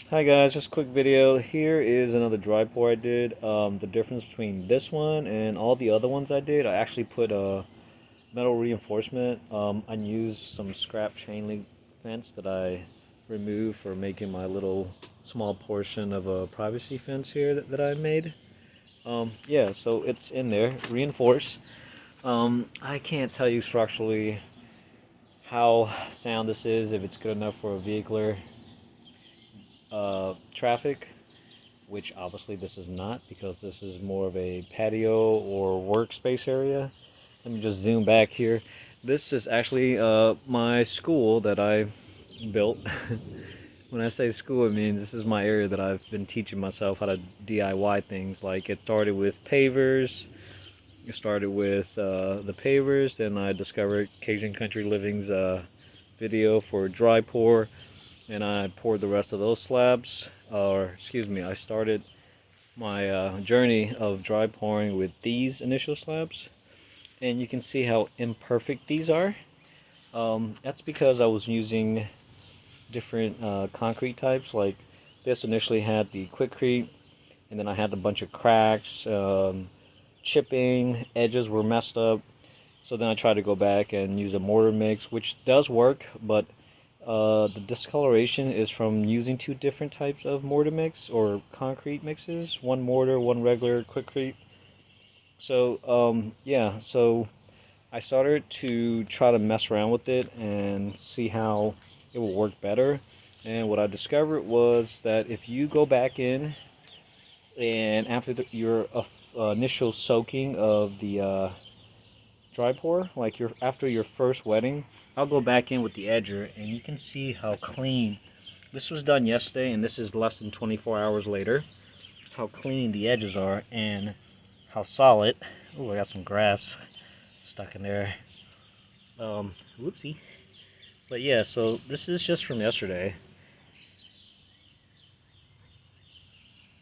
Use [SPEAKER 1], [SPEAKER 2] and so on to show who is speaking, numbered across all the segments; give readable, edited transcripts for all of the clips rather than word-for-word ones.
[SPEAKER 1] Hi guys, just a quick video. Here is another dry pour I did. The difference between this one and all the other ones I did, I actually put a metal reinforcement. I used some scrap chain link fence that I removed for making my little small portion of a privacy fence here that I made. Yeah, so it's in there, reinforced. I can't tell you structurally how sound this is, if it's good enough for a vehicular traffic, which obviously this is not because this is more of a patio or workspace area. Let me just zoom back here. This is actually my school that I built. When I say school, it means this is my area that I've been teaching myself how to DIY things. Like it started with pavers. It started with the pavers, then I discovered Cajun Country Living's video for dry pour, and I poured the rest of those slabs. Or excuse me, I started my journey of dry pouring with these initial slabs, and you can see how imperfect these are. That's because I was using different concrete types. Like this initially had the Quikrete, and then I had a bunch of cracks, chipping, edges were messed up. So then I tried to go back and use a mortar mix, which does work, but the discoloration is from using two different types of mortar mix or concrete mixes. One mortar, one regular Quikrete. So yeah, so I started to try to mess around with it and see how it will work better. And what I discovered was that if you go back in and after your initial soaking of the dry pour, like your after your first wetting, I'll go back in with the edger, and you can see how clean. This was done yesterday, and this is less than 24 hours later. How clean the edges are and how solid. Oh, I got some grass stuck in there. Whoopsie. But yeah, so this is just from yesterday.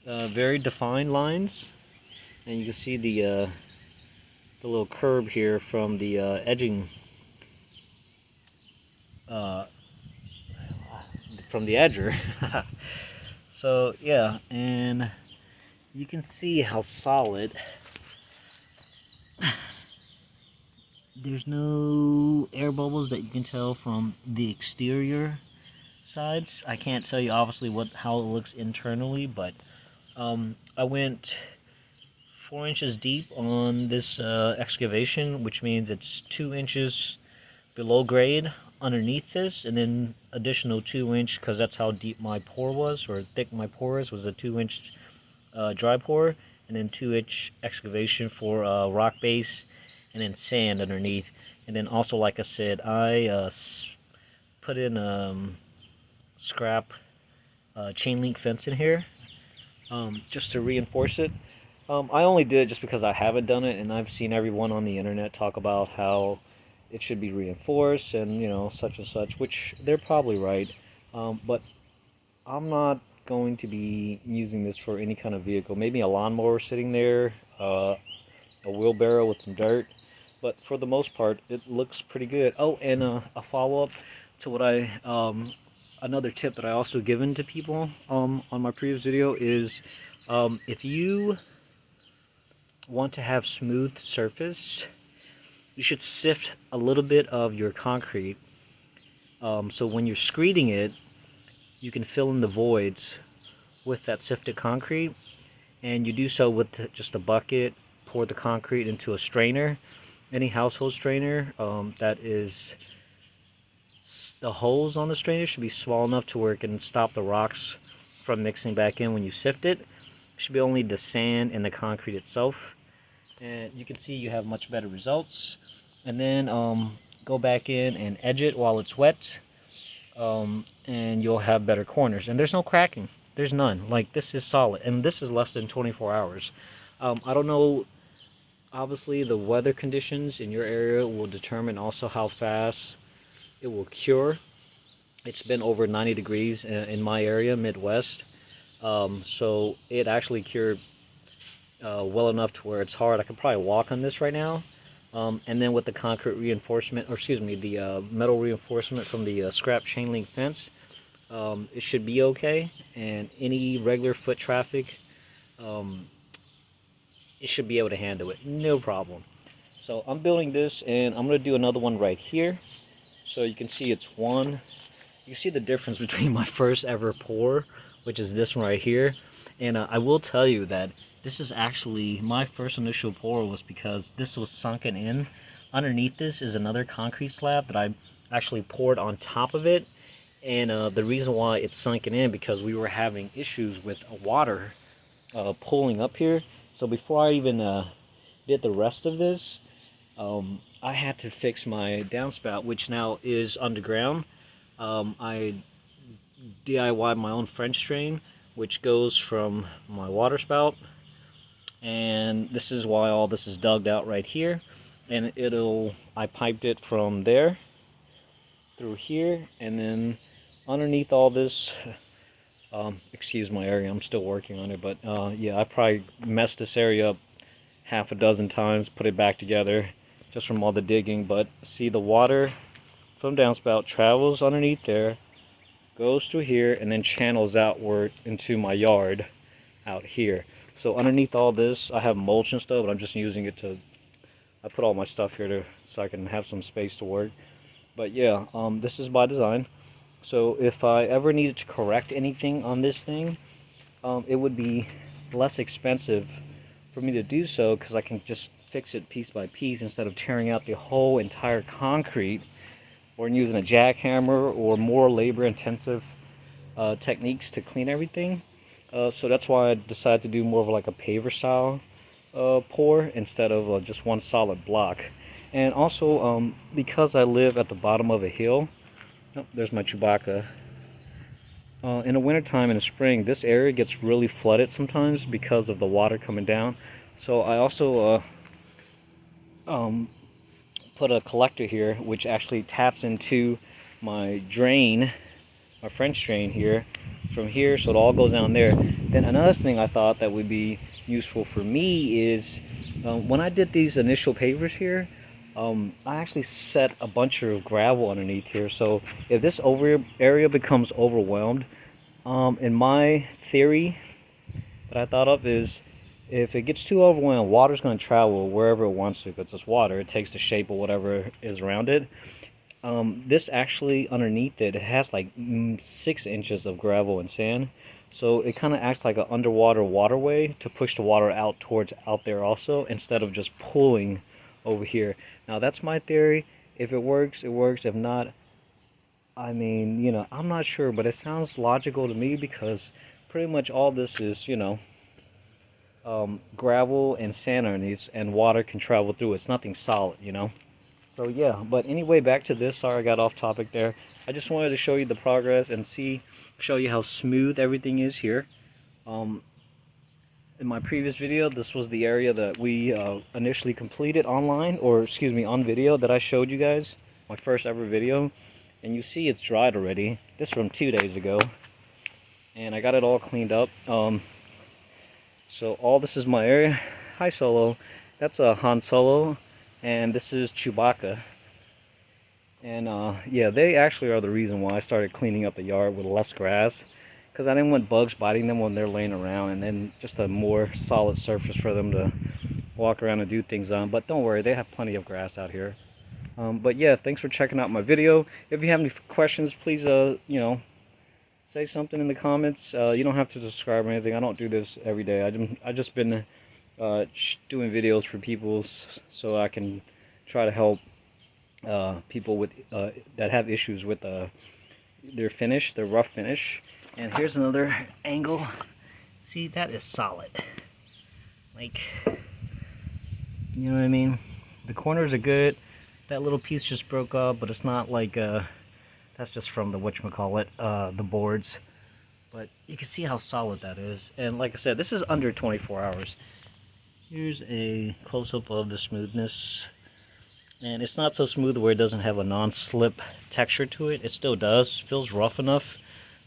[SPEAKER 1] Very defined lines, and you can see the little curb here from the edging uh, from the edger. So yeah, and you can see how solid. There's no air bubbles that you can tell from the exterior sides. I can't tell you obviously how it looks internally, but I went 4 inches deep on this excavation, which means it's 2 inches below grade underneath this, and then additional 2 inch because that's how deep my pour was, or thick my pour was a 2 inch dry pour, and then 2 inch excavation for rock base, and then sand underneath. And then also, like I said, I put in scrap chain link fence in here just to reinforce it. I only did it just because I haven't done it, and I've seen everyone on the internet talk about how it should be reinforced and such and such, which they're probably right. But I'm not going to be using this for any kind of vehicle. Maybe a lawnmower sitting there, a wheelbarrow with some dirt. But for the most part, it looks pretty good. Oh, and a follow up to what another tip that I also given to people on my previous video is if you want to have smooth surface, you should sift a little bit of your concrete. So when you're screeding it, you can fill in the voids with that sifted concrete, and you do so with just a bucket. Pour the concrete into a strainer, any household strainer that is, the holes on the strainer should be small enough to where it can stop the rocks from mixing back in when you sift it. It should be only the sand and the concrete itself, and you can see you have much better results. And then go back in and edge it while it's wet, and you'll have better corners. And there's no cracking. There's none. Like, this is solid, and this is less than 24 hours. I don't know. Obviously, the weather conditions in your area will determine also how fast it will cure. It's been over 90 degrees in my area, Midwest. So it actually cured well enough to where it's hard. I could probably walk on this right now. And then with the concrete reinforcement, or excuse me, the metal reinforcement from the scrap chain link fence, it should be okay, and any regular foot traffic, um, it should be able to handle it, no problem. So I'm building this, and I'm gonna do another one right here, so you can see it's one. You see the difference between my first ever pour, which is this one right here, and I will tell you that this is actually my first initial pour was because this was sunken in. Underneath this is another concrete slab that I actually poured on top of it, and the reason why it's sunken in because we were having issues with water pulling up here. So before I even did the rest of this, I had to fix my downspout, which now is underground. I DIY my own French drain, which goes from my water spout, and this is why all this is dug out right here. And I piped it from there through here, and then underneath all this, excuse my area, I'm still working on it, but yeah, I probably messed this area up half a dozen times, put it back together just from all the digging. But see, the water from downspout travels underneath there, goes through here, and then channels outward into my yard out here. So underneath all this, I have mulch and stuff, but I'm just using it to, I put all my stuff here so I can have some space to work. But yeah, this is by design. So if I ever needed to correct anything on this thing, it would be less expensive for me to do so, because I can just fix it piece by piece instead of tearing out the whole entire concrete or using a jackhammer or more labor intensive techniques to clean everything. So that's why I decided to do more of like a paver style pour instead of just one solid block. And also because I live at the bottom of a hill, oh, there's my Chewbacca. In the wintertime and the spring, this area gets really flooded sometimes because of the water coming down. So I also put a collector here, which actually taps into my drain, my French drain here, from here, so it all goes down there. Then another thing I thought that would be useful for me is when I did these initial pavers here, I actually set a bunch of gravel underneath here. So if this area becomes overwhelmed, in my theory that I thought of is, if it gets too overwhelmed, water's going to travel wherever it wants to. If it's just water, it takes the shape of whatever is around it. This actually, underneath it, it has like 6 inches of gravel and sand. So it kind of acts like an underwater waterway to push the water out towards out there also, instead of just pulling over here. Now that's my theory. If it works, it works. If not, I mean, you know, I'm not sure, but it sounds logical to me, because pretty much all this is, you know, gravel and sand underneath, and water can travel through. It's nothing solid, you know. So yeah, but anyway, back to this. Sorry I got off topic there. I just wanted to show you the progress and show you how smooth everything is here. In my previous video, this was the area that we initially completed online, or excuse me, on video, that I showed you guys, my first ever video. And you see it's dried already. This is from 2 days ago, and I got it all cleaned up. So all this is my area. Hi Solo, that's a Han Solo, and this is Chewbacca. And yeah, they actually are the reason why I started cleaning up the yard with less grass, because I didn't want bugs biting them when they're laying around, and then just a more solid surface for them to walk around and do things on. But don't worry, they have plenty of grass out here. But yeah, thanks for checking out my video. If you have any questions, please you know, say something in the comments. You don't have to subscribe or anything. I don't do this every day. I just been doing videos for people so I can try to help people with that have issues with their finish, their rough finish. And here's another angle. See, that is solid. Like, you know what I mean? The corners are good. That little piece just broke up, but it's not like that's just from the whatchamacallit, the boards. But you can see how solid that is. And like I said, this is under 24 hours. Here's a close-up of the smoothness. And it's not so smooth where it doesn't have a non-slip texture to it. It still does. Feels rough enough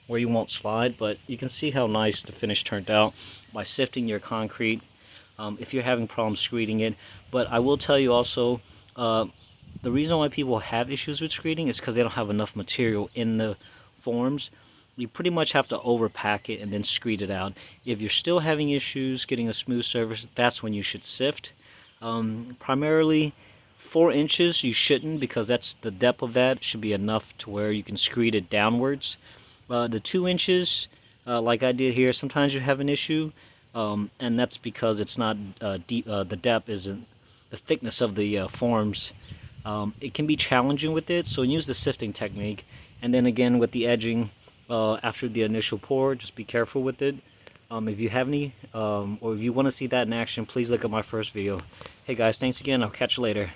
[SPEAKER 1] where you won't slide, but you can see how nice the finish turned out by sifting your concrete if you're having problems screeding it. But I will tell you also, the reason why people have issues with screeding is because they don't have enough material in the forms. you pretty much have to overpack it and then screed it out. If you're still having issues getting a smooth surface, that's when you should sift. Primarily 4 inches you shouldn't, because that's the depth of that should be enough to where you can screed it downwards. The 2 inches, like I did here, sometimes you have an issue, and that's because it's not deep. The depth isn't, the thickness of the forms. It can be challenging with it, so use the sifting technique. And then again with the edging, after the initial pour, just be careful with it. If you have any, or if you want to see that in action, please look at my first video. Hey guys, thanks again. I'll catch you later.